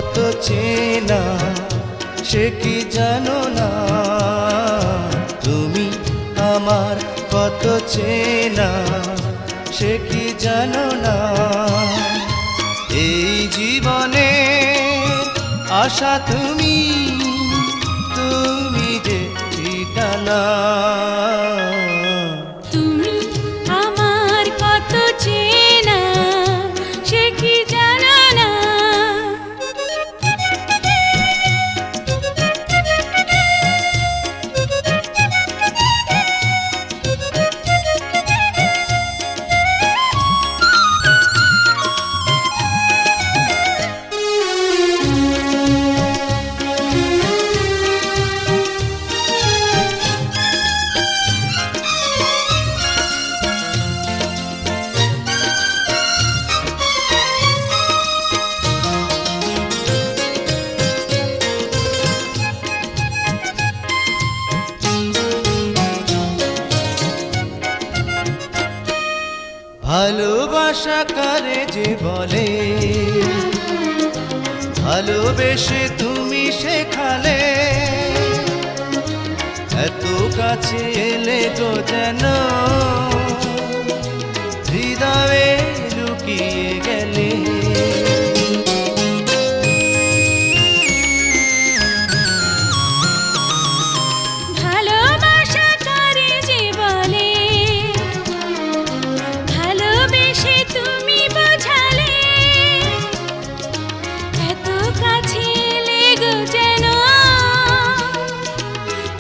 কত চেনা সে কি জানো না, তুমি আমার কত চেনা সে কি জানো না। এই জীবনে আশা তুমি, তুমি যে ঠিকানা। তুমি আমার কত চেনা সে কি জানো না। ভালোবাসা কারে যে বলে, ভালোবেসে তুমি শেখালে, এত কাছে এলে তো যেন হৃদয়ে লুকিয়ে গেলে। ভালোবাসা কারে যে বলে, ভালোবেসে তুমি বোঝালে, এত কাছে এলে গো যেন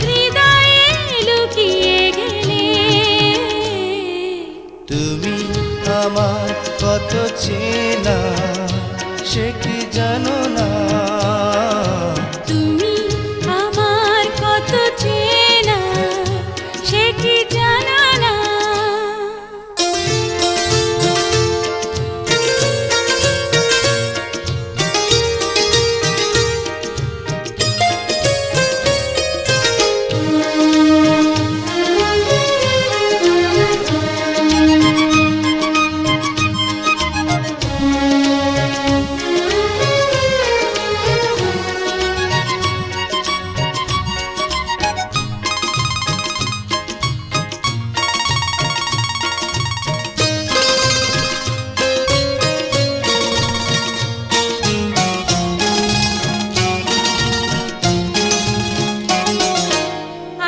হৃদয়ে লুকিয়ে গেলে। তুমি আমার কত চেনা সে কি জানো না, তুমি আমার কত চেনা সে কি জানো না।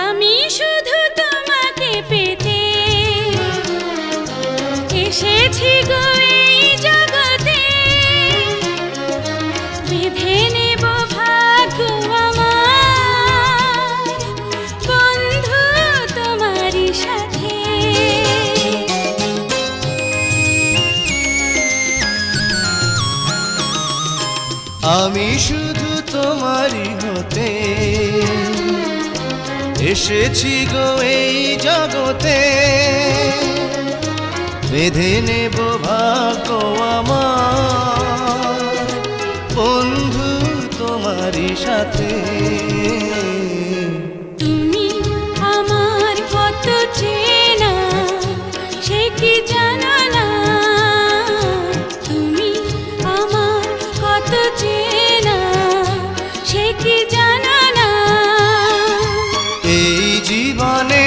আমি শুধু তোমাকে পেতে এসেছি গো এই জগতে, বেঁধে নেব ভাগ্য আমার বন্ধু তোমারই সাথে। আমি শুধু তোমারই হতে এসেছি গো এই জগতে, বেঁধে নেব ভাগ্য আমার বন্ধু তোমারই সাথে। তুমি আমার কত চেনা সে কি জানো না, তুমি আমার কত চেনা সে কি জানো না। এই জীবনে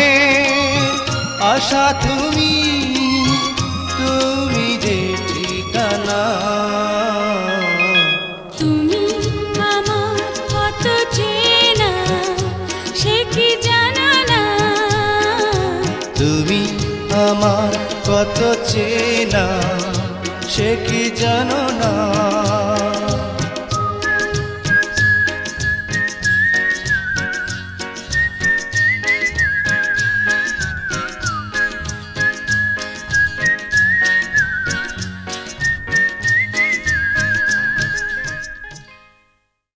আশা তুমি, তুমি যে ঠিকানা। তুমি আমার কত চেনা সে কি জানো না। তুমি আমার কত চেনা সে কি জানো না।